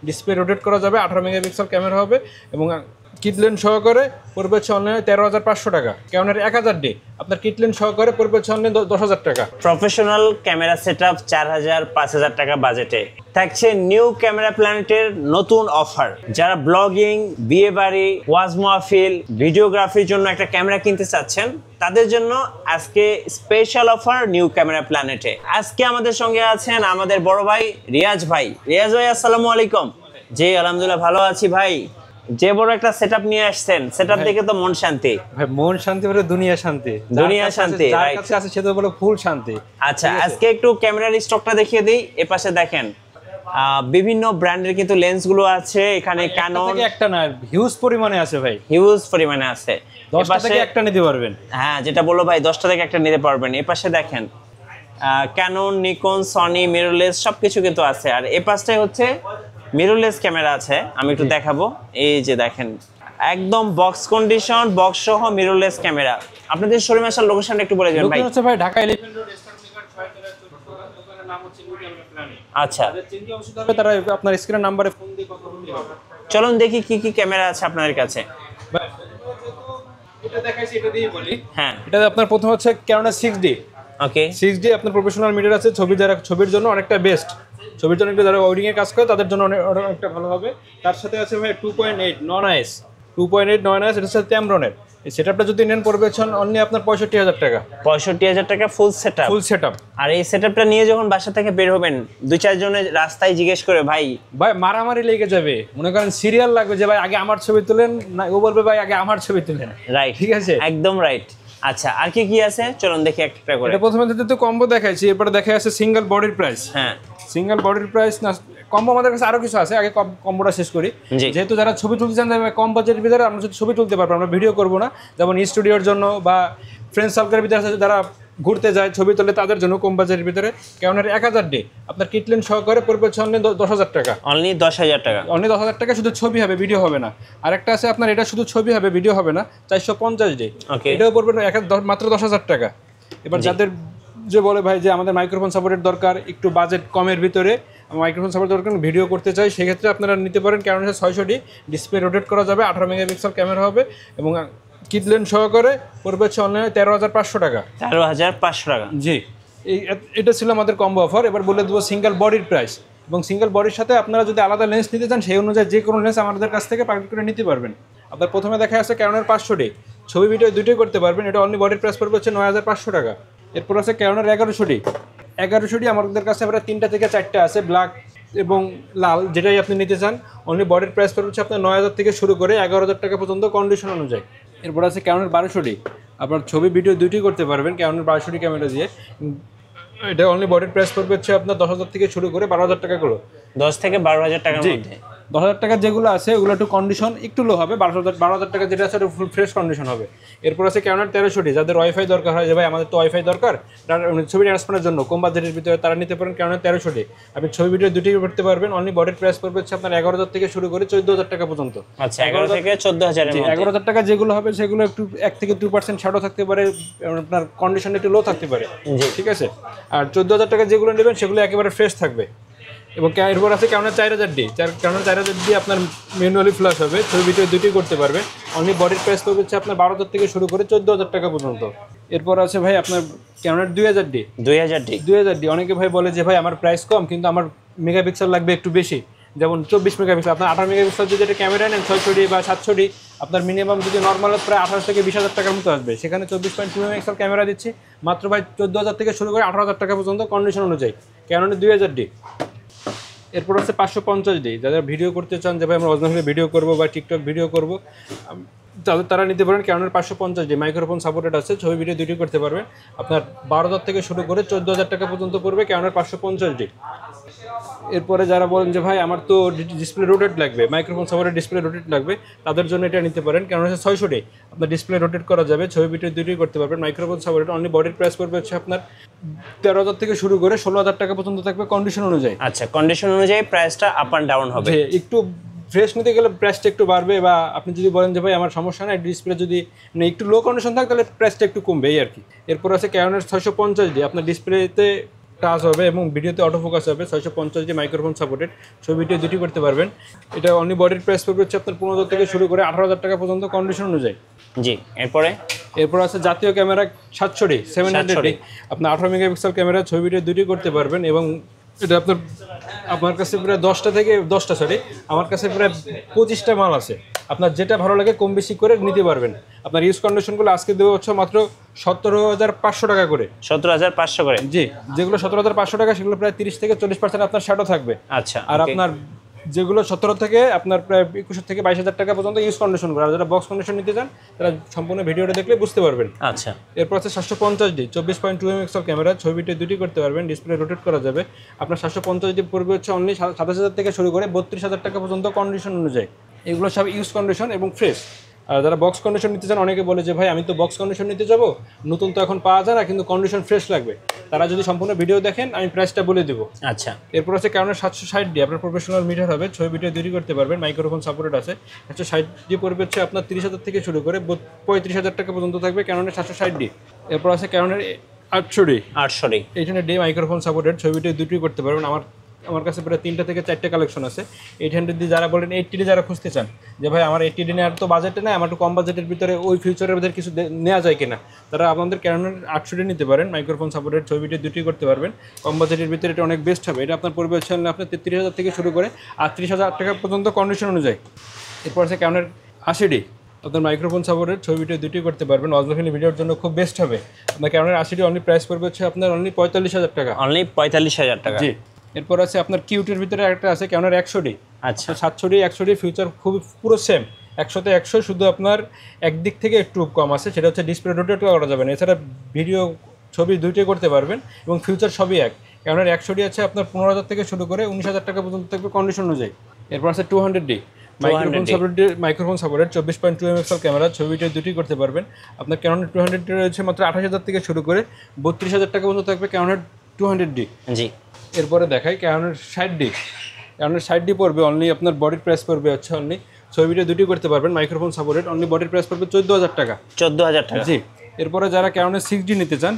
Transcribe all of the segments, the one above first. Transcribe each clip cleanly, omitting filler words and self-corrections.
Display rotate করা যাবে, 18 megapixel camera হবে এবং কিটলেন সহকারে পড়বে হচ্ছে অনলাইনে 13,500 টাকা। ক্যানোনের 1000D আপনার কিটলেন সহকারে পড়বে হচ্ছে অনলাইনে 10,000 টাকা। প্রফেশনাল ক্যামেরা সেটআপ 4000-5000 টাকা বাজেটে থাকছে নিউ ক্যামেরা প্ল্যানেটের নতুন অফার। যারা ব্লগিং, বিয়ে বাড়ি, ওয়াজ মাহফিল, ভিডিওগ্রাফির জন্য একটা ক্যামেরা কিনতে চাচ্ছেন তাদের জন্য আজকে স্পেশাল অফার নিউ ক্যামেরা প্ল্যানেটে। আজকে আমাদের সঙ্গে আছেন আমাদের বড় ভাই রিয়াজ ভাই। রিয়াজ ভাই আসসালামু আলাইকুম। জি আলহামদুলিল্লাহ ভালো আছি ভাই। যে বড় একটা সেটআপ নিয়ে আসছেন, সেটআপ দেখে তো মন শান্তি। ভাই মন শান্তি বলে দুনিয়া শান্তি, দুনিয়া শান্তি, যার কাছে আছে সে তো বলে ফুল শান্তি। আচ্ছা আজকে একটু ক্যামেরার স্টকটা দেখিয়ে দিই। এপাশে দেখেন বিভিন্ন ব্র্যান্ডের কিন্তু লেন্সগুলো আছে এখানে। ক্যানন একটা না, হিউজ পরিমাণে আছে ভাই, হিউজ পরিমাণে আছে। 10টা থেকে একটা নিতে পারবেন। হ্যাঁ যেটা বললো ভাই 10টা থেকে একটা নিতে পারবেন। এপাশে দেখেন ক্যানন, নিকন, সনি, মিররলেস সবকিছু কিন্তু আছে। আর এ পাশটায় হচ্ছে মিররলেস ক্যামেরা আছে, আমি একটু দেখাবো। এই যে দেখেন একদম বক্স কন্ডিশন, বক্স সহ মিররলেস ক্যামেরা। আপনাদের শোরুমে আসার লোকেশনটা একটু বলে দিবেন ভাই। লোকেশন হচ্ছে ভাই Dhaka elephant road star maker 6 দোকানের নাম হচ্ছে নিউ ক্যামেরা প্ল্যানেট। আচ্ছা যাদের চিনতে অসুবিধা হবে তারা আপনার স্ক্রিনের নাম্বারে ফোন দিয়ে কথা বলতে হবে। চলুন দেখি কি কি ক্যামেরা আছে আপনাদের কাছে। এটা দেখাইছি, এটা দিয়ে বলি। হ্যাঁ এটা আপনার প্রথম হচ্ছে ক্যানোন 6D। ওকে 6D আপনার প্রফেশনাল মিটার আছে, ছবির জন্য অনেকটা বেস্ট। ছবির জন্য একটু যারা ওয়েডিং এর কাজ করে তাদের জন্য অনেকটা ভালো হবে। তার সাথে আছে ভাই 2.8 নন আইস, 2.8 নন আইস, এটা হচ্ছে Tamron-এর। এই সেটআপটা যদি নেন পড়বে অনলি আপনার 65,000 টাকা। 65,000 টাকা ফুল সেটআপ। Full setup. আর এই সেটআপটা নিয়ে যখন বাসা থেকে বের হবেন, দুই চার জনের রাস্তায় জিজ্ঞেস করে ভাই মারামারি লেগে যাবে, মনে করেন সিরিয়াল লাগবে যে ভাই আগে আমার ছবি তুলেন, না ও বলবে ভাই আগে আমার ছবি তুলেন। রাইট, ঠিক আছে, একদম রাইট। আচ্ছা আর কি কি আছে চলুন দেখি একটা করে। এটা প্রথমে তো কম্বো দেখাইছি, এরপর দেখা আছে সিঙ্গেল বডির প্রাইস। হ্যাঁ সিঙ্গেল বডির প্রাইস না, কম্বো আমাদের কাছে আরো কিছু আছে, আগে কম্বোটা শেষ করি। যেহেতু যারা ছবি তুলতে চান কম বাজেটের ভিতরে আমরা যদি ছবি তুলতে পারবো, আমরা ভিডিও করবো না, যেমন স্টুডিওর জন্য বা ফ্রেন্ড সার্কেলের ভিতরে যারা ঘুরতে যায় ছবি তোলে তাদের জন্য কম বাজেটের ভিতরে ক্যানোনের 1000D আপনার কিটলেন সহকারে পড়বে অনলি 10,000 টাকা। অনলি 10,000 টাকা। অনলি 10,000 টাকা, শুধু ছবি হবে, ভিডিও হবে না। আরেকটা আছে আপনার, এটা শুধু ছবি হবে, ভিডিও হবে না, 450D। এটাও পড়বে মাত্র 10,000 টাকা। এবার যাদের যে বলে ভাই যে আমাদের মাইক্রোফোন সাপোর্টের দরকার, একটু বাজেট কমের ভিতরে মাইক্রোফোন সাপোর্ট দরকার, ভিডিও করতে চাই, সেক্ষেত্রে আপনারা নিতে পারেন ক্যানোন 600D। ডিসপ্লে রোটেট করা যাবে, 18 মেগাপিক্সেল ক্যামেরা হবে এবং কিটলেন সহকারে পড়বে অনলাইনে 13,500 টাকা। 13,500 টাকা। জি, এটা ছিল আমাদের কম্বো অফার। এবার বলে দেবো সিঙ্গেল বডির প্রাইস, এবং সিঙ্গেল বডির সাথে আপনারা যদি আলাদা লেন্স নিতে চান সেই অনুযায়ী যে কোনো লেন্স আমাদের কাছ থেকে পার্কেট করে নিতে পারবেন। আপনার প্রথমে দেখা আছে ক্যানোনের 500D, ছবি ভিডিও দুটোই করতে পারবেন। এটা অনলি বডির প্রাইস পড়বে 9,500 টাকা। এরপর আছে ক্যানোনের 1100D আমাদের কাছে আবার 3টা থেকে 4টা আছে, ব্ল্যাক এবং লাল, যেটাই আপনি নিতে চান। অনলি বডির প্রাইস পড়বে আপনার 9,000 থেকে শুরু করে 11,000 টাকা পর্যন্ত কন্ডিশন অনুযায়ী। এরপর আছে ক্যানোনের 1200D, আপনার ছবি ভিডিও দুটোই করতে পারবেন ক্যানোনের 1200D ক্যামেরা দিয়ে। এটা অনলি বডির প্রাইস পড়বে আপনার 10,000 থেকে শুরু করে 12,000 টাকা করে। 10 থেকে 12,000 টাকার মধ্যে। 10,000 টাকা যেগুলো আছে ওগুলো একটু কন্ডিশন একটু লো হবে, 12,000 টাকা যেটা আছে ফুল ফ্রেশ কন্ডিশন হবে। এরপর আছে ক্যানোনের 1300D, যাদের ওয়াইফাই দরকার হয় যে ভাই আমাদের তো ওয়াইফাই দরকার ছবি ট্রান্সফারের জন্য কম বাজেটের ভিতরে, তারা নিতে পারেন ক্যানোনের 1300D। আপনি ছবি ভিডিও দুটোই করতে পারবেন। অনলি বডির প্রাইস পড়বে আপনার 11,000 থেকে শুরু করে 14,000 টাকা পর্যন্ত। আচ্ছা 11 থেকে 14,000 এর মধ্যে। 11,000 টাকা যেগুলো হবে সেগুলো একটু 1 থেকে 2% ছাড়ও থাকতে পারে, আপনার কন্ডিশন একটু লো থাকতে পারে। ঠিক আছে, আর 14,000 টাকা যেগুলো নেবেন সেগুলো একেবারে ফ্রেশ থাকবে। এবং এরপর আছে ক্যানোনের 4,000D, ক্যানোনের 4,000D আপনার ম্যানুয়ালি ফ্ল্যাশ হবে, ছবি ভিডিও দুটোই করতে পারবে। অনলি বডির প্রাইস পড়বে আপনার 12,000 থেকে শুরু করে 14,000 টাকা পর্যন্ত। এরপর আছে ভাই আপনার ক্যানোনের 2,000D। অনেকে ভাই বলে যে ভাই আমার প্রাইস কম কিন্তু আমার মেগাপিক্সেল লাগবে একটু বেশি, যেমন 24 মেগাপিক্সেল। আপনার 18 মেগাপিক্সেল যদি একটা ক্যামেরা নেন 600D বা 700D, আপনার মিনিমাম যদি নর্মাল প্রায় 28 থেকে 20,000 টাকার মতো আসবে। সেখানে 24.2 মেগাপিক্সেল ক্যামেরা দিচ্ছি মাত্র ভাই 14,000 থেকে শুরু করে 18,000 টাকা পর্যন্ত কন্ডিশন অনুযায়ী ক্যানোনের 2,000D। এরপর হচ্ছে 550D, যারা ভিডিও করতে চান যে ভাই আমরা অরিজিনাল ভিডিও করবো বা টিকটক ভিডিও করবো, তারা নিতে পারেন ক্যানোনের 550D। মাইক্রোফোন সাপোর্টেড আছে, ছবি ভিডিও দুটোই করতে পারবেন। আপনার 12,000 থেকে শুরু করে 14,000 টাকা পর্যন্ত পড়বে ক্যানোনের 550D। এরপরে যারা বলেন যে ভাই আমার তো ডিসপ্লে রোটেট লাগবে, মাইক্রোফোন সাপোর্টেড ডিসপ্লে রোটেট লাগবে, তাদের জন্য এটা নিতে পারেন। কারণ হচ্ছে 600D আপনার ডিসপ্লে রোটেট করা যাবে, ছবি ভিডিও দুটোই করতে পারবেন। মাইক্রোফোন সাপোর্টেড অনলি বডির প্রাইস পড়বে আপনার 13,000 থেকে শুরু করে 16,000 টাকা পর্যন্ত থাকবে কন্ডিশন অনুযায়ী। আচ্ছা কন্ডিশন অনুযায়ী প্রাইসটা আপ অ্যান্ড ডাউন হবে। একটু ফ্রেশ নিতে গেলে প্রাইসটা একটু বাড়বে, বা আপনি যদি বলেন যে ভাই আমার সমস্যা নাই ডিসপ্লে যদি একটু লো কন্ডিশন থাকে তাহলে প্রাইসটা একটু কমবে, এই আর কি। এরপর আছে ক্যানোনের 650D, আপনার ডিসপ্লেতে টাচ হবে এবং ভিডিওতে অটো ফোকাস হবে, 650 মাইক্রোফোন সাপোর্টেড, ছবি ভিডিও দুটি করতে পারবেন। এটা অনলি বডির প্রাইস পড়বে হচ্ছে আপনার 15,000 থেকে শুরু করে 18,000 টাকা পর্যন্ত কন্ডিশন অনুযায়ী। জি, এরপর আছে জাতীয় ক্যামেরা 700D 700D, আপনার 18 মেগাপিক্সেল ক্যামেরা, ছবি ভিডিও দুটি করতে পারবেন এবং এটা আপনার কাছে প্রায় 10টা সরি আমার কাছে প্রায় 25টা মাল আছে, আপনার যেটা ভালো লাগে কম বেশি করে নিতে পারবেন। আপনার ইউজ কন্ডিশনগুলো আজকে দেওয়া হচ্ছে মাত্র 17,500 টাকা করে। 17,500 করে? জি, যেগুলো 17,500 টাকা সেগুলো প্রায় 30 থেকে 40% আপনার শ্যাডো থাকবে। আচ্ছা। আর আপনার যেগুলো 17 থেকে আপনার প্রায় 21 থেকে 22,000 টাকা পর্যন্ত ইউজ কন্ডিশন করে, আর যারা বক্স কন্ডিশন নিতে চান তারা সম্পূর্ণ ভিডিওটা দেখলে বুঝতে পারবেন। আচ্ছা। এরপর আছে 750D 24.2 মেগাপিক্সেল ক্যামেরা, ছবি ভিডিও দুটি করতে পারবেন, ডিসপ্লে রোটেট করা যাবে। আপনার 750D পড়বে হচ্ছে অনলি 27,000 থেকে শুরু করে 32,000 টাকা পর্যন্ত কন্ডিশন অনুযায়ী। এগুলো সব ইউজ কন্ডিশন এবং ফ্রেশ। আর যারা বক্স কন্ডিশন নিতে চান, অনেকে বলে যে ভাই আমি তো বক্স কন্ডিশন নিতে যাব, নতুন তো এখন পাওয়া যায় না, কিন্তু কন্ডিশন ফ্রেশ লাগবে, তারা যদি সম্পূর্ণ ভিডিও দেখেন আমি প্রাইসটা বলে দেবো। আচ্ছা। এরপর আছে ক্যানোনের 760D, আপনার প্রফেশনাল মিটার হবে, ছবি ভিডিও দুটি করতে পারবেন, মাইক্রোফোন সাপোর্টেড আছে। 760D পড়বে হচ্ছে আপনার 30,000 থেকে শুরু করে 35,000 টাকা পর্যন্ত থাকবে ক্যানোনের 760D। এরপর আছে ক্যানোনের 800D 800D মাইক্রোফোন সাপোর্টেড, ছবি ভিডিও দুটি করতে পারবেন। আমার কাছে প্রায় 3টা থেকে 4টে কালেকশন আছে। 800D যারা বলেন 80D যারা খুঁজতে চান যে ভাই আমার 80D নেওয়ার তো বাজেটে নেই, আমার একটু কম বাজেটের ভিতরে ওই ফিউচারের ভিতরে কিছু নেওয়া যায় কিনা, তারা আপনাদের ক্যানোনের 800D নিতে পারেন, মাইক্রোফোন সাপোর্টেড, ছবি ভিডিও দুটি করতে পারবেন। কম বাজেটের ভিতরে এটা অনেক বেস্ট হবে। এটা আপনার পড়বে হচ্ছে আপনার 33,000 থেকে শুরু করে 38,000 টাকা পর্যন্ত কন্ডিশন অনুযায়ী। এরপর আছে ক্যানোনের 80D, আপনার মাইক্রোফোন সাপোর্টেড, ছবি ভিডিও দুটি করতে পারবেন, অজলাফিলি ভিডিওর জন্য খুব বেস্ট হবে। আপনার ক্যানোনের 80D অনলি প্রাইস পড়বে হচ্ছে আপনার অনলি 45,000 টাকা। অনলি 45,000 টাকা? জি। এরপর আছে আপনার কিউটের ভিতরে একটা আছে ক্যানোনের 100D। আচ্ছা। 700D 100D ফিউচার খুব পুরো সেম, 100তে 100, শুধু আপনার একদিক থেকে একটু কম আছে, সেটা হচ্ছে ডিসপ্লে রোটেট করা যাবে না। এছাড়া ভিডিও ছবি দুইটাই করতে পারবেন এবং ফিউচার সবই এক। ক্যানোনের 100D আছে আপনার 15,000 থেকে শুরু করে 19,000 টাকা পর্যন্ত থাকবে কন্ডিশন অনুযায়ী। এরপর আছে 200D microphone supported, 24.2 megapixel camera, ছবি ভিডিও দুটি করতে পারবেন। আপনার ক্যানোনের 200D রয়েছে মাত্র 28,000 থেকে শুরু করে 32,000 টাকা পর্যন্ত থাকবে ক্যানোনের 200D। জি। এরপরে দেখাই ক্যানোনের 60D। ক্যানোনের 60D পড়বে অনলি আপনার বডির প্রাইস পড়বে হচ্ছে অনলি, ছবি ভিডিও দুটি করতে পারবেন, মাইক্রোফোন সাপোর্টেড, অনলি বডির প্রাইস পড়বে 14,000 টাকা। 14,000 টাকা? জি। এরপরে যারা ক্যানোনের 6D নিতে চান,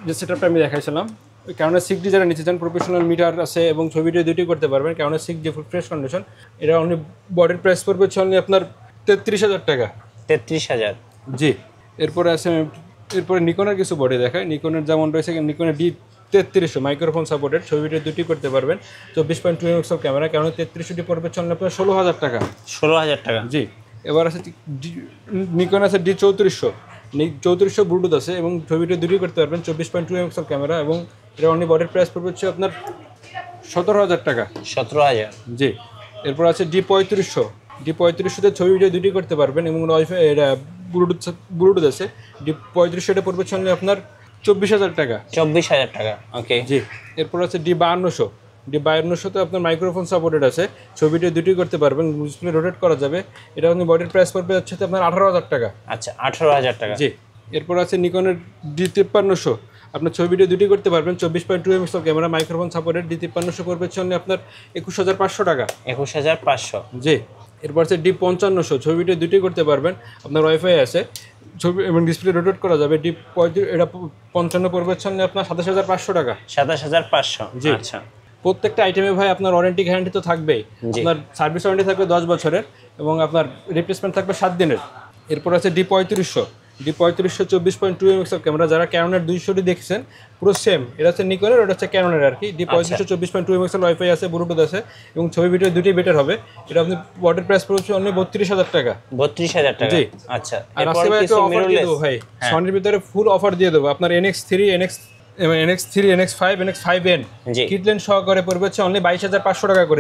যে সেটআপটা আমি দেখাইছিলাম, ওই ক্যানোনের 6D যারা নিতে চান, প্রফেশনাল মিটার আছে এবং ছবি ভিডিও দুটি করতে পারবেন, ক্যানোনের 6D ফুল ফ্রেশ কন্ডিশন, এটা অনলি বডির প্রাইস পড়বে হচ্ছে অনলি আপনার 33,000 টাকা। 33,000? জি। এরপরে নিকনের কিছু বডি দেখায়। নিকনের যেমন রয়েছে নিকনের D3300 মাইক্রোফোন সাপোর্টেড, ছবি ভিডিও দুটি করতে পারবেন, 24.2 মেগাপিক্সেল ক্যামেরা, ক্যানোনের 3300D পড়বে হচ্ছে আপনার 16,000 টাকা। 16,000 টাকা? জি। এবার আছে নিকন আছে D3400 ব্লুটুথ আছে এবং ছবি ভিডিও দুটি করতে পারবেন, 24.2 মেগাপিক্সেল ক্যামেরা, এবং এটা অনলি বডির প্রাইস পড়বে হচ্ছে আপনার 17,000 টাকা। 17,000? জি। এরপর আছে D3500 ছবি ভিডিও দুটি করতে পারবেন এবং ওয়াইফাই এটা ব্লুটুথ আছে। D3500 পড়বে হচ্ছে আপনার 24,000 টাকা। 24,000 টাকা? ওকে। জি। এরপর আছে D5200 আপনার মাইক্রোফোন সাপোর্টেড আছে, ছবি ভিডিও দুটি করতে পারবেন, ডিসপ্লে রোটেট করা যাবে, এটা আপনি বডির প্রাইস পড়বে হচ্ছে আপনার 18,000 টাকা। আচ্ছা, 18,000 টাকা? জি। এরপর আছে নিকনের D5300, আপনার ছবি ভিডিও দুটি করতে পারবেন, 24.2 megapixel camera, microphone supported, D5300 পড়বে হচ্ছে আপনার 21,500 টাকা। 21,500? জি। এরপর আছে D5500, ছবি ভিডিও দুটি করতে পারবেন, আপনার ওয়াইফাই আছে, ছবি এবং ডিসপ্লে রোটেট করা যাবে। এটা 55 পড়বে হচ্ছে আপনার 27,500 টাকা। 27,500? জি। আচ্ছা। প্রত্যেকটা আইটেমে ভাই আপনার ওয়ারেন্টি গ্যারান্টি তো থাকবেই, আপনার সার্ভিস ওয়ারেন্টি থাকবে 10 বছরের এবং আপনার রিপ্লেসমেন্ট থাকবে 7 দিনের। এরপর আছে D3500 24.2 মেগাপিক্সেল ক্যামেরা, যারা ক্যানোনের 200D দেখছেন পুরো সেম, এটা হচ্ছে নিকনের, ওটা হচ্ছে ক্যানোনের আর কি। D3500 24.2 মেগাপিক্সেল ওয়াইফাই আছে, ব্লুটুথ আছে এবং ছবি ভিডিও দুটোই বেটার হবে। এটা আপনি বডির প্রাইস পড়ছে অনলি 32,000 টাকা। 32,000 টাকা? জি। আচ্ছা। আর আজকে ভাই একটা অফার দিয়ে দেবো ভাই, সনির ভিতরে ফুল অফার দিয়ে দেবো। আপনার NX3 NX5 NX5N কিটলেন সহকারে পড়বে হচ্ছে অনলি 22,500 টাকা করে।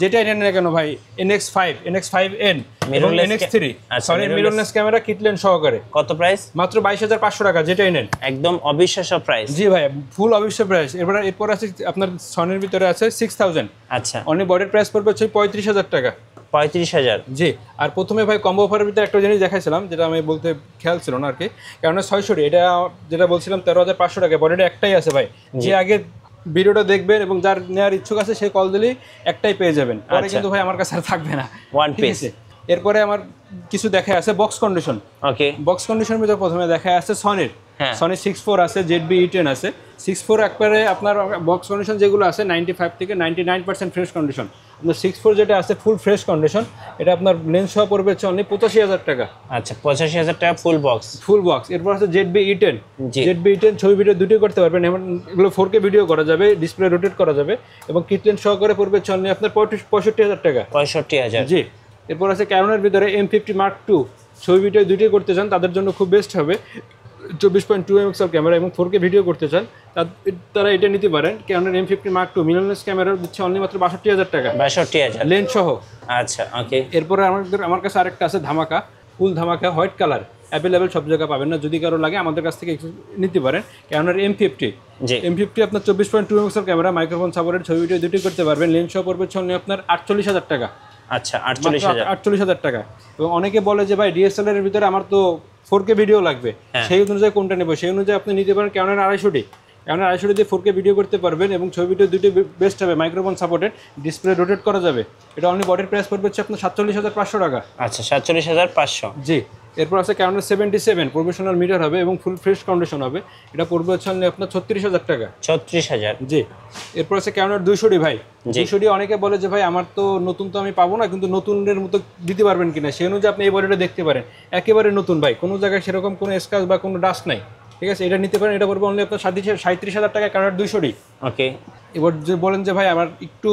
যেটাই নেন না কেন ভাই, NX5 NX5N এবং NX3 সনির মিররলেস ক্যামেরা কিটলেন সহকারে। কত প্রাইস? মাত্র 22,500 টাকা, যেটাই নেন। একদম অবিশ্বাস্য প্রাইস। জি ভাই, ফুল অবিশ্বাস্য প্রাইস। এরপর আছে আপনার সনির ভিতরে আছে 6000। আচ্ছা। অনলি বডির প্রাইস পড়বে হচ্ছে 35,000 টাকা। 35,000? জি। আর প্রথমে ভাই কম্বো অফারের ভিতরে একটা জিনিস দেখাইছিলাম, যেটা আমি বলতে খেয়াল ছিল না আর কি, কারণ 600D এটা যেটা বলছিলাম 13,500 টাকা, বডিটা একটাই আছে ভাই। যে আগে ভিডিওটা দেখবেন এবং যার নেওয়ার ইচ্ছুক আছে সে কল দিলেই একটাই পেয়ে যাবেন, পরে কিন্তু ভাই আমার কাছে আর থাকবে না, ওয়ান পিস। এরপরে আমার কিছু দেখায় আছে বক্স কন্ডিশন। ওকে। বক্স কন্ডিশনের ভিতরে প্রথমে দেখায় আছে সনির, সনি 64 আছে, ZB-E10 আছে, 6.4 একবারে আপনার বক্স কন্ডিশন যেগুলো আছে 95 থেকে 99% ফ্রেশ কন্ডিশন। আপনার 6.4 যেটা আছে ফুল ফ্রেশ কন্ডিশন, এটা আপনার লেন্স সহ পড়বে হচ্ছে অনলি 85,000 টাকা। আচ্ছা 85,000 টাকা ফুল বক্স। Full box. এরপর আছে ZB E10। জি। ZB E10 ছবি ভিডিও দুটোই করতে পারবেন, এগুলো 4K ভিডিও করা যাবে, ডিসপ্লে রোটেট করা যাবে এবং কিট লেন্স সহকারে পড়বে হচ্ছে অনলি আপনার 65,000 টাকা। 65,000। জি। এরপর আছে ক্যানোনের ভিতরে M50 Mark II, ছবি ভিডিও দুটোই করতে চান তাদের জন্য খুব বেস্ট হবে। 24.2 মেগাপিক্সেল ক্যামেরা এবং 4K ভিডিও করতে চান তারা এটা নিতে পারেন। ক্যানোনের M50 Mark II mirrorless camera দিচ্ছে অনলি মাত্র 62,000 টাকা, 62,000 লেন্স সহ। আচ্ছা ওকে। এরপরে আমার কাছে আরেকটা আছে ধামাকা, ফুল ধামাকা, হোয়াইট কালার, অ্যাভেলেবেল সব জায়গায় পাবেন না, যদি কারো লাগে আমাদের কাছ থেকে নিতে পারেন। ক্যানোনের M50। জি। M50 আপনার 24.2 মেগাপিক্সেল ক্যামেরা, মাইক্রোফোন সাপোর্টেড, ছবি ভিডিও দুটোই করতে পারবেন, লেন্স সহ পড়বে হচ্ছে অনলি আপনার 48,000 টাকা। আচ্ছা 48,000। 48,000 টাকা। এবং অনেকে বলে যে ভাই ডিএসএলআর এর ভিতরে আমার তো 4K ভিডিও লাগবে, সেই অনুযায়ী কোনটা নেব, সেই অনুযায়ী আপনি নিতে পারেন ক্যানোনের 250D। ক্যানোনের 250D দিয়ে 4K ভিডিও করতে পারবেন এবং ছবি ভিডিও দুটোই বেস্ট হবে, মাইক্রোফোন সাপোর্টেড, ডিসপ্লে রোটেট করা যাবে। এটা অনলি বডির প্রাইস পড়বে হচ্ছে আপনার 47,500 টাকা। আচ্ছা 47,500। জি। এরপর আছে ক্যানোনের 77 প্রফেশনাল মিটার হবে এবং ফুল ফ্রেশ কন্ডিশন হবে, এটা পড়বে হচ্ছে অনলি আপনার 36,000 টাকা। 36,000। জি। এরপর আছে ক্যানোনের 200D ভাই। 200D অনেকে বলে যে ভাই আমার তো নতুন তো আমি পাবো না, কিন্তু নতুনের মতো দিতে পারবেন কিনা, সেই অনুযায়ী আপনি এই বডিটা দেখতে পারেন, একেবারে নতুন ভাই, কোনো জায়গায় সেরকম কোনো স্ক্র্যাচ বা কোনো ডাস্ট নাই, ঠিক আছে, এটা নিতে পারেন। এটা পড়বে অনলি আপনার 37,000 টাকা ক্যানোনের 200D। ওকে। এবার যে বলেন যে ভাই আমার একটু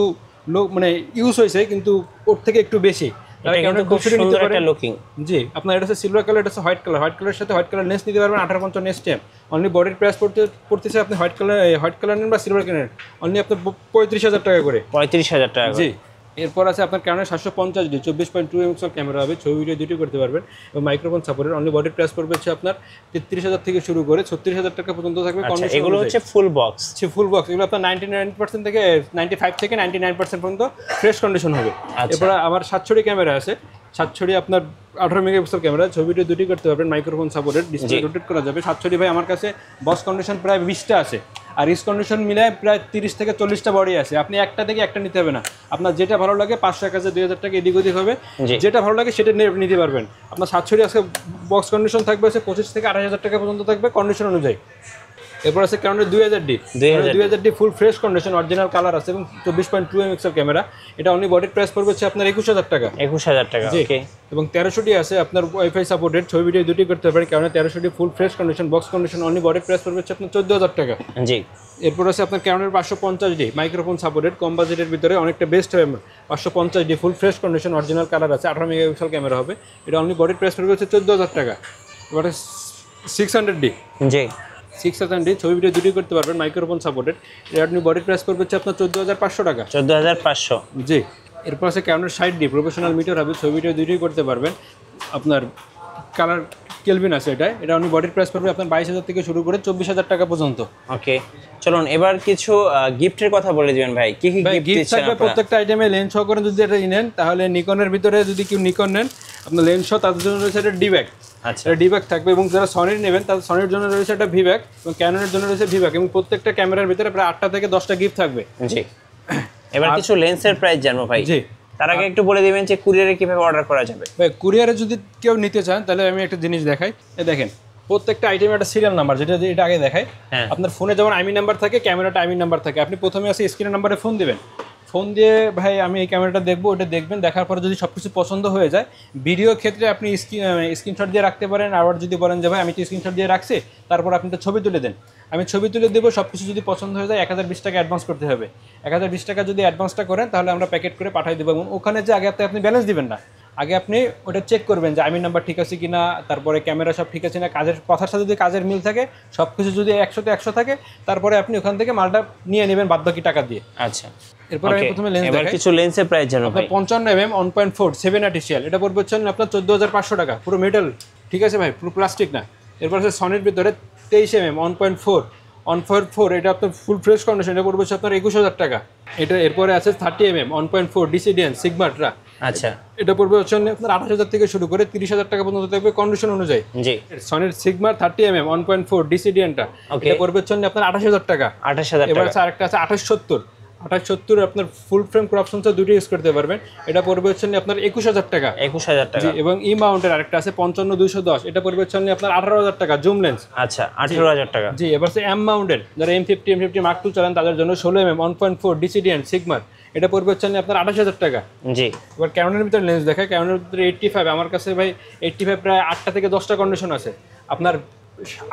মানে ইউজ হয়েছে কিন্তু ওর থেকে একটু বেশি, এটা কিন্তু খুব সুন্দর একটা লুকিং। জি। আপনার এটা হচ্ছে সিলভার কালার, এটা হচ্ছে হোয়াইট কালার, হোয়াইট কালারের সাথে হোয়াইট কালার লেন্স নিতে পারবেন 1850 নেস টেম। অনলি বডির প্রাইস পড়তেছে আপনি হোয়াইট কালার নেন বা সিলভার কালার অনলি আপনার 35,000 টাকা করে। 35,000 টাকা। জি। এরপর আছে আপনার ক্যানোনের 750D 24.2 মেগাপিক্সেল ক্যামেরা হবে, ছবি ভিডিও দুটোই করতে পারবেন এবং মাইক্রোফোন সাপোর্টেড। অনলি বডির প্রাইস পড়বে হচ্ছে আপনার 33,000 থেকে শুরু করে 36,000 টাকা পর্যন্ত থাকবে। আচ্ছা এগুলো হচ্ছে ফুল বক্স। Full box. এগুলো আপনার 99% থেকে 95 থেকে 99% পর্যন্ত ফ্রেশ কন্ডিশন হবে। এরপর আমার 760 ক্যামেরা আছে। 760 আপনার 18 মেগাপিক্সেল ক্যামেরা, ছবি ভিডিও দুটোই করতে পারবেন, মাইক্রোফোন সাপোর্টেড, ডিসপ্লে রোটেট করা যাবে। 760 ভাই আমার কাছে বক্স কন্ডিশন প্রায় 20টা আছে, আর ইস কন্ডিশন মিলে প্রায় 30 থেকে 40টা বডি আছে। আপনি একটা থেকে একটা নিতে হবে না, আপনার যেটা ভালো লাগে 500, 1000, 2000 টাকা এদিক ওদিক হবে, যেটা ভালো লাগে সেটা নিতে পারবেন। আপনার 760 আজকে বক্স কন্ডিশন থাকবে হচ্ছে 25 থেকে 28,000 টাকা পর্যন্ত থাকবে কন্ডিশন অনুযায়ী। এরপর আছে ক্যানোনের 2000D full fresh condition, original colour আছে এবং 24.2 মেগাপিক্সেল ক্যামেরা। এটা অনলি বডির প্রাইস পড়বে হচ্ছে আপনার 21,000 টাকা। 21,000 টাকা। ওকে। এবং 1300D আছে আপনার ওয়াইফাই সাপোর্টেড, ছবি ভিডিও দুটোই করতে পারেন। ক্যানোনের 1300D full fresh condition, box condition, only বডির প্রাইস পড়বে হচ্ছে আপনার 14,000 টাকা। জি। এরপর আছে আপনার ক্যানোনের 550D মাইক্রোফোন সাপোর্টেড, কম বাজেটের ভিতরে অনেকটা বেস্ট হবে। 550D full fresh condition, original colour আছে, 18 মেগাপিক্সেল ক্যামেরা হবে। এটা অনলি বডির প্রাইস পড়বে হচ্ছে 14,000 টাকা। এবারে 600D। জি। 600D ছবি ভিডিও দুটোই করতে পারবেন, মাইক্রোফোন সাপোর্টেড, এটা আপনি বডির প্রাইস পড়বে হচ্ছে আপনার 14,500 টাকা। 14,500। জি। এরপর আছে ক্যানোনের 60D প্রফেশনাল মিটার হবে, ছবি ভিডিও দুটোই করতে পারবেন। আপনার কালার কেলভিন আছে, এটা অনলি বডির প্রাইস পড়বে আপনার 22,000 থেকে শুরু করে 24,000 টাকা পর্যন্ত। ওকে চলুন এবার কিছু গিফটের কথা বলে দিবেন ভাই, কি কি গিফট দিচ্ছেন থাকবে প্রত্যেকটা আইটেমে। লেন্স সহ করে যদি এটা নেন তাহলে নিকনের ভিতরে যদি কেউ নিকন নেন আপনার লেন্স সহ তাদের জন্য রয়েছে একটা ডি-ব্যাগ। আচ্ছা ডি-ব্যাগ থাকবে, এবং যারা সনির নেবেন তাদের সনির জন্য রয়েছে একটা ভি-ব্যাগ এবং ক্যাননের জন্য রয়েছে ভি-ব্যাগ, এবং প্রত্যেকটা ক্যামেরার ভিতরে প্রায় 8টা থেকে 10টা গিফট থাকবে। জি। এবার কিছু লেন্সের প্রাইস জানবো ভাই। জি। তার আগে একটু বলে দিবেন যে কুরিয়ারে কিভাবে অর্ডার করা যাবে। ভাই কুরিয়ারে যদি কেউ নিতে চান তাহলে আমি একটা জিনিস দেখাই, দেখেন প্রত্যেকটা আইটেমে একটা সিরিয়াল নাম্বার, এটা আগে দেখাই। আপনার ফোনে যেমন আইমি নাম্বার থাকে, ক্যামেরাটা আইমি নাম্বার থাকে। আপনি প্রথমে আসে স্ক্রিনের নাম্বারে ফোন দিবেন, ফোন দিয়ে ভাই আমি এই ক্যামেরাটা দেখবো, ওটা দেখবেন, দেখার পরে যদি সব কিছু পছন্দ হয়ে যায়, ভিডিও ক্ষেত্রে আপনি স্ক্রিনশট দিয়ে রাখতে পারেন। আবার যদি বলেন যে ভাই আমি তো স্ক্রিনশট দিয়ে রাখছি, তারপর আপনি তো ছবি তুলে দেন, আমি ছবি তুলে দেবো। সব কিছু যদি পছন্দ হয়ে যায় 1020 টাকা অ্যাডভান্স করতে হবে। 1020 টাকা যদি অ্যাডভান্সটা করেন তাহলে আমরা প্যাকেট করে পাঠিয়ে দেবো। এবং ওখানে যে আগে আপনি ব্যালেন্স দিবেন না, আগে আপনি ওটা চেক করবেন যে আইমি নাম্বার ঠিক আছে কিনা, তারপরে ক্যামেরা সব ঠিক আছে না, কাজের কথার সাথে যদি কাজের মিল থাকে, সব কিছু যদি 100তে 100 থাকে, তারপরে আপনি ওখান থেকে মালটা নিয়ে নেবেন বাদবাকি টাকা দিয়ে। আচ্ছা এরপর আমি প্রথমে লেন্স দেখাই। এবার কিছু লেন্সের প্রাইস জানো ভাই। 55mm 1.4 780 সিএল, এটা পড়বে হচ্ছে আপনার 14,500 টাকা, পুরো মেটাল, ঠিক আছে ভাই, পুরো প্লাস্টিক না। এরপর আছে সনির ভিতরে 23mm 1.4, এটা আপনার ফুল ফ্রেশ কন্ডিশন, এটা পড়বে হচ্ছে আপনার 21,000 টাকা। এটা এরপরে আছে 30mm 1.4 ডিসিডিএন সিগমাটরা। আচ্ছা এটা পড়বে হচ্ছে আপনার 28,000 থেকে শুরু করে 30,000 টাকা পর্যন্ত থাকবে কন্ডিশন অনুযায়ী। জি। সনির সিগমার 30mm 1.4 ডিসিডিএনটা, এটা পড়বে হচ্ছে আপনার 28,000 টাকা। 28,000 টাকা। এবার আছে আরেকটা আছে 2870 2870 আপনার ফুল ফ্রেম ক্রপ সেন্সর দুটো ইউজ করতে পারবেন। এটা পড়বে হচ্ছে আপনার 21000 টাকা। 21000 টাকা। এবং ই মাউন্টের আরেকটা আছে 55210, এটা পড়বে হচ্ছে আপনার 18000 টাকা জুম লেন্স। আচ্ছা 18000 টাকা। জি, এবার হচ্ছে এম মাউন্টের যারা M50 Mark II চালান তাদের জন্য 16mm 1.4 DCDN সিগমার, এটা পড়বে হচ্ছে আপনার 28000 টাকা। জি। এবার ক্যানোনের ভিতরে লেন্স দেখায়, ক্যানোনের ভিতরে 85, আমার কাছে ভাই 85 প্রায় 8টা থেকে 10টা কন্ডিশন আছে। আপনার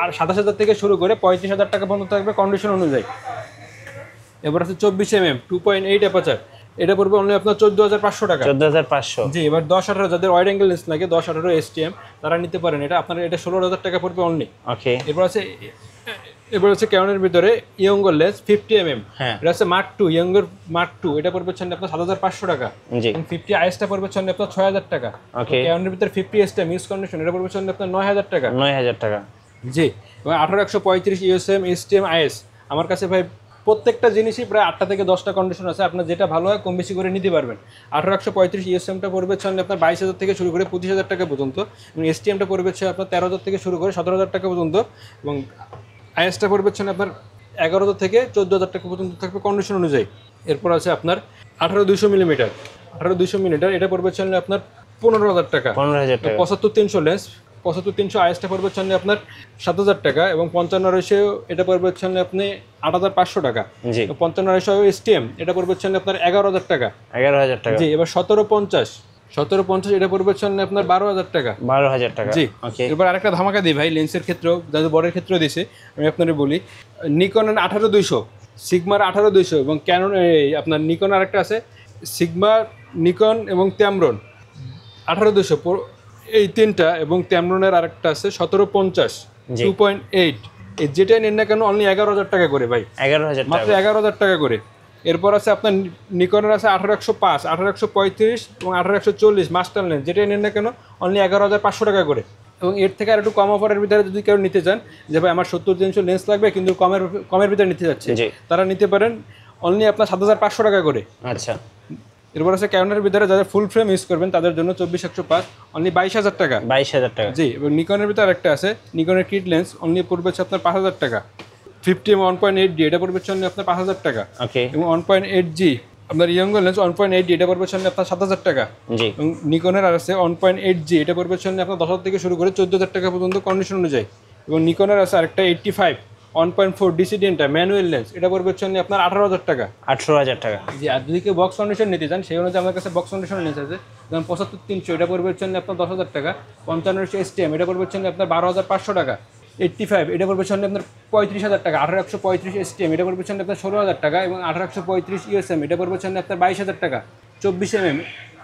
27000 থেকে শুরু করে 35000 টাকা পর্যন্ত থাকবে কন্ডিশন অনুযায়ী। এবার আছে 24mm 2.8 অ্যাপারচার, এটা পড়বে অনলি আপনার 14500 টাকা। 14500। জি, এবার 10-18 যাদের ওয়াইড অ্যাঙ্গেল লেন্স লাগে 10-18 STM তারা নিতে পারেন, এটা আপনার এটা 16000 টাকা পড়বে অনলি। ওকে। এবার আছে ক্যানোনের ভিতরে ইয়ঙ্গর লেন্স 50mm, হ্যাঁ, এটা আছে Mark II, ইয়ঙ্গর Mark II, এটা পড়বে হচ্ছে আপনার 7500 টাকা। জি। 50 IS টা পড়বে হচ্ছে আপনার 6000 টাকা। ওকে। ক্যানোনের ভিতরে 50 STM মিস কন্ডিশন, এটা পড়বে হচ্ছে আপনার 9000 টাকা। 9000 টাকা। জি, এবং 18135 USM STM IS, আমার কাছে ভাই প্রত্যেকটা জিনিসই প্রায় 8টা থেকে 10টা কন্ডিশন আছে, আপনার যেটা ভালো হয় কম বেশি করে নিতে পারবেন। 18135 USMটা পড়বে হচ্ছে আপনার 22000 থেকে শুরু করে 25000 টাকা পর্যন্ত, এবং STMটা পড়বে হচ্ছে আপনার 13000 থেকে শুরু করে 17000 টাকা পর্যন্ত, এবং IS টা পড়বে হচ্ছে আপনার 11000 থেকে 14000 টাকা পর্যন্ত থাকবে কন্ডিশন অনুযায়ী। এরপর আছে আপনার 18200mm, 18200mm, এটা পড়বে হচ্ছে আপনার 15000 টাকা। 15000 টাকা। 75300 লেন্স, 75300 IS টা পড়বে হচ্ছে আপনার 7000 টাকা, এবং 5500 এটা পড়বে হচ্ছে আপনি 8500 টাকা। জি। 5500 STM, এটা পড়বে হচ্ছে আপনার 11000 টাকা। 11000 টাকা। জি, এবার 1750 এটা পড়বে হচ্ছে আপনার 12000 টাকা। 12000 টাকা। জি। ওকে। এবার আরেকটা ধামাকা দিই ভাই লেন্সের ক্ষেত্রেও, যাদের বড়ের ক্ষেত্রেও দিছে, আমি আপনাদের বলি নিকনের 18200, সিগমার 18200, এবং ক্যানন আপনার নিকন আরেকটা আছে সিগমা, নিকন এবং ট্যামরন 18200, এই তিনটা, এবং ট্যামরনের আরেকটা আছে 1750 2.8, এই যেটাই নেন না কেন অনলি 11000 টাকা করে ভাই, 11000 টাকা। মাত্র 11000 টাকা করে। এরপর আছে আপনার নিকনের আছে 18105, 18135 এবং 18140 মাস্টার লেন্স, যেটাই নেন না কেন অনলি 11500 টাকা করে। এবং এর থেকে আর একটু কম অফারের ভিতরে যদি কেউ নিতে চান, যে ভাই আমার 70-300 লেন্স লাগবে কিন্তু কমের ভিতরে নিতে যাচ্ছে, তারা নিতে পারেন অনলি আপনার 7500 টাকা করে। আচ্ছা। এরপর আছে ক্যানোনের ভিতরে যারা ফুল ফ্রেম ইউজ করবেন তাদের জন্য 24105 অনলি 22000 টাকা। 22000 টাকা। জি, এবং নিকনের ভিতরে আরেকটা আছে নিকনের কিট লেন্স, অনলি পড়বে হচ্ছে আপনার 5000 টাকা। 50mm 1.8G, এটা পড়বে হচ্ছে আপনার 5000 টাকা। ওকে। এবং 1.8G আপনার ইয়ঙ্গর লেন্স 1.8G, এটা পড়বে হচ্ছে আপনার 7000 টাকা। জি। এবং নিকনের আর আছে 1.8G, এটা পড়বে হচ্ছে আপনার 10000 থেকে শুরু করে 14000 টাকা পর্যন্ত কন্ডিশন অনুযায়ী। এবং নিকনের আছে আরেকটা 85 1.4 DCDNটা ম্যানুয়াল লেন্স, এটা পড়বে হচ্ছে আপনার 18000 টাকা। 18000 টাকা। জি, আর যদি কেউ বক্স কন্ডিশন নিতে চান সেই অনুযায়ী আমার কাছে বক্স কন্ডিশন লেন্স আছে, যেমন 75300, এটা পড়বে হচ্ছে আপনার 10000 টাকা। 5500 STM, এটা পড়বে হচ্ছে আপনার 12500 টাকা। 85, এটা পড়বে হচ্ছে আপনার 35000 টাকা। 18135 STM, এটা পড়বে হচ্ছে আপনার 16000 টাকা। এবং 18135 USM, এটা পড়বে হচ্ছে আপনার 22000 টাকা। 24mm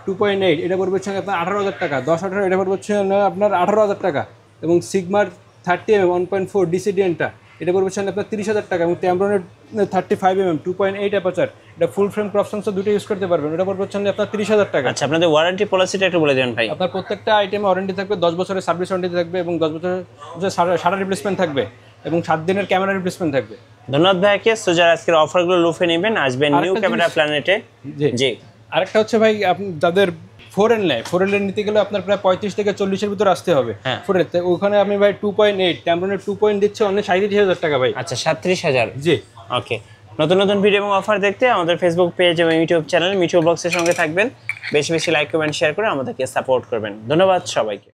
2.8, এটা পড়বে হচ্ছে আপনার 18000 টাকা। 10-18, এটা পড়বে হচ্ছে আপনার 18000 টাকা। এবং সিগমার 30mm 1.4 DCDNটা, এটা পড়বে হচ্ছে আপনার 30000 টাকা। এবং ট্যামরনের 35mm 2.8 অ্যাপারচার, এটা ফুল ফ্রেম ক্রপ সেন্সর দুটো ইউজ করতে পারবেন, এটা পড়বে হচ্ছে আপনার 30000 টাকা। আচ্ছা, আপনাদের ওয়ারেন্টি পলিসিটা একটু বলে দেন ভাই। আপনার প্রত্যেকটা আইটেমে ওয়ারেন্টি থাকবে, 10 বছরের সার্ভিস ওয়ারেন্টি থাকবে, এবং 10 বছরের সারা রিপ্লেসমেন্ট থাকবে, এবং 7 দিনের ক্যামেরা রিপ্লেসমেন্ট থাকবে। ধন্যবাদ ভাইকে। সো যারা আজকের অফারগুলো লুফে নেবেন আসবেন নিউ ক্যামেরা প্ল্যানেটে। জি। আরেকটা হচ্ছে ভাই, আপনি যাদের ফোরেন নিতে গেলে আপনার প্রায় 35 থেকে 40-এর ভিতরে আসতে হবে। ফোরেন ওখানে আপনি ভাই 2.8 ট্যামরনের 2 দিচ্ছে অনলি 37000 টাকা ভাই। আচ্ছা, 37000। জি। ওকে। নতুন নতুন ভিডিও এবং অফার দেখতে আমাদের ফেসবুক পেজ এবং ইউটিউব চ্যানেল মিঠু ব্লগসের সঙ্গে থাকবেন। বেশি বেশি লাইক কমেন্ট শেয়ার করে আমাদেরকে সাপোর্ট করবেন। ধন্যবাদ সবাইকে।